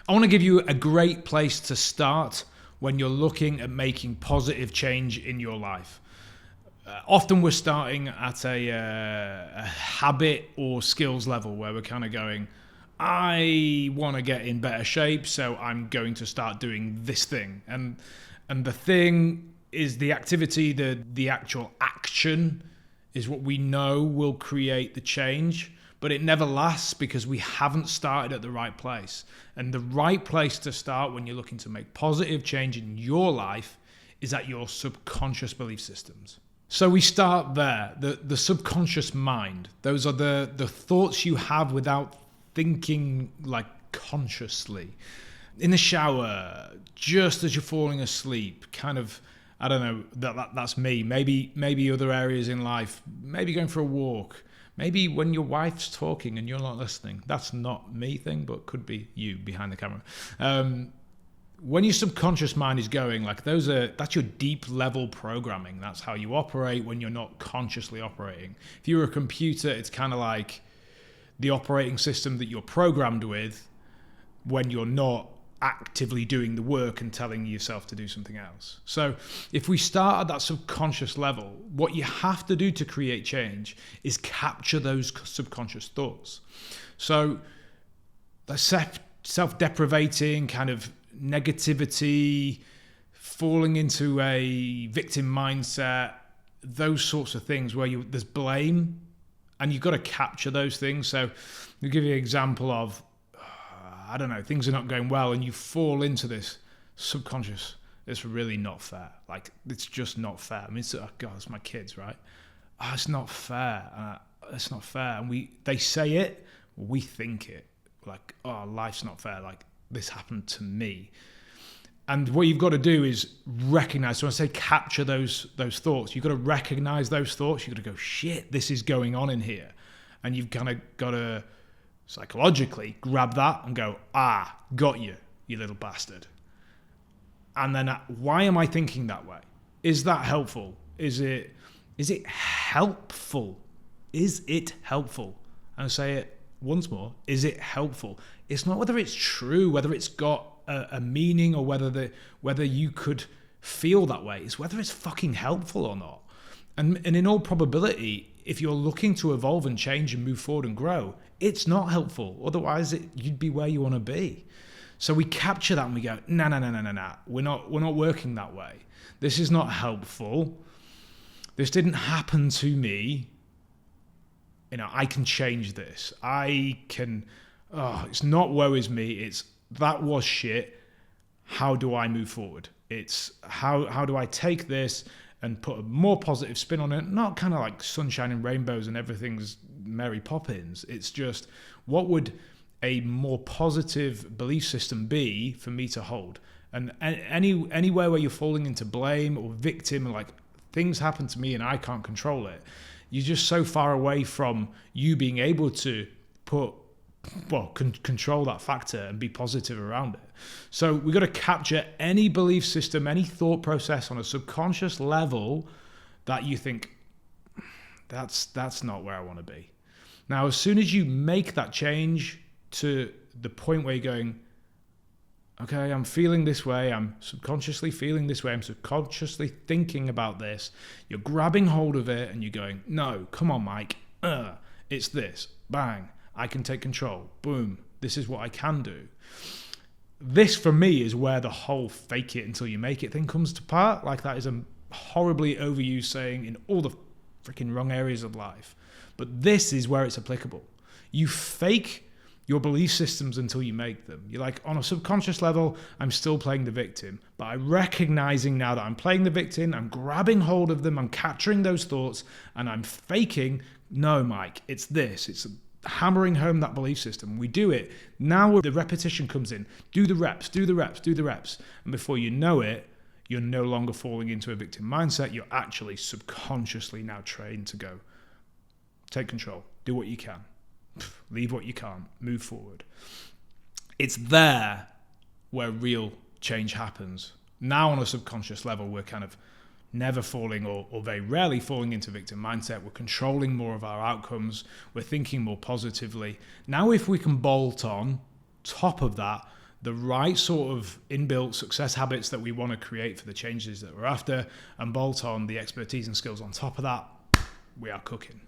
I want to give you a great place to start when you're looking at making positive change in your life. Often we're starting at a habit or skills level where we're kind of going, I want to get in better shape, so I'm going to start doing this thing. And the thing is the activity, the actual action is what we know will create the change, but it never lasts because we haven't started at the right place. And the right place to start when you're looking to make positive change in your life is at your subconscious belief systems. So we start there, the subconscious mind. Those are the thoughts you have without thinking like consciously. In the shower, just as you're falling asleep, kind of, I don't know, that's me. Maybe other areas in life, maybe going for a walk, maybe when your wife's talking and you're not listening. That's not me thing, but could be you behind the camera. When your subconscious mind is going, like that's your deep level programming. That's how you operate when you're not consciously operating. If you're a computer, it's kind of like the operating system that you're programmed with when you're not actively doing the work and telling yourself to do something else. So if we start at that subconscious level, what you have to do to create change is capture those subconscious thoughts. So the self-deprivating kind of negativity, falling into a victim mindset, those sorts of things where there's blame, and you've got to capture those things. So I'll give you an example of, I don't know, things are not going well and you fall into this subconscious, it's really not fair. Like, it's just not fair. I mean, it's my kids, right? Oh, it's not fair. It's not fair. And they say it, we think it. Like, oh, life's not fair. Like, this happened to me. And what you've got to do is recognize. So when I say capture those thoughts, you've got to recognize those thoughts. You've got to go, shit, this is going on in here. And you've kind of got to psychologically grab that and go, got you little bastard. And then why am I thinking that way? Is that helpful? Is it helpful? Is it helpful? And I say it once more, is it helpful? It's not whether it's true, whether it's got a meaning, or whether you could feel that way. It's whether it's fucking helpful or not. And in all probability, if you're looking to evolve and change and move forward and grow, it's not helpful. Otherwise, you'd be where you want to be. So we capture that and we go, nah. We're not working that way. This is not helpful. This didn't happen to me. I can change this. It's not woe is me. It's that was shit. How do I move forward? It's how do I take this and put a more positive spin on it? Not kind of like sunshine and rainbows and everything's Mary Poppins. It's just, what would a more positive belief system be for me to hold? And anywhere where you're falling into blame or victim, like things happen to me and I can't control it, you're just so far away from you being able to control that factor and be positive around it. So we've got to capture any belief system, any thought process on a subconscious level that you think, that's not where I want to be. Now, as soon as you make that change to the point where you're going, okay, I'm feeling this way, I'm subconsciously feeling this way, I'm subconsciously thinking about this, you're grabbing hold of it and you're going, no, come on, Mike, it's this, bang, I can take control, boom, this is what I can do. This, for me, is where the whole fake it until you make it thing comes to part. Like, that is a horribly overused saying in all the freaking wrong areas of life. But this is where it's applicable. You fake your belief systems until you make them. You're like, on a subconscious level, I'm still playing the victim. But I'm recognizing now that I'm playing the victim, I'm grabbing hold of them, I'm capturing those thoughts, and I'm faking, no, Mike, it's this. It's hammering home that belief system. We do it. Now the repetition comes in. Do the reps. And before you know it, you're no longer falling into a victim mindset. You're actually subconsciously now trained to go, take control, do what you can, leave what you can't, move forward. It's there where real change happens. Now on a subconscious level, we're kind of never falling or very rarely falling into victim mindset. We're controlling more of our outcomes. We're thinking more positively. Now, if we can bolt on top of that the right sort of inbuilt success habits that we want to create for the changes that we're after, and bolt on the expertise and skills on top of that, we are cooking.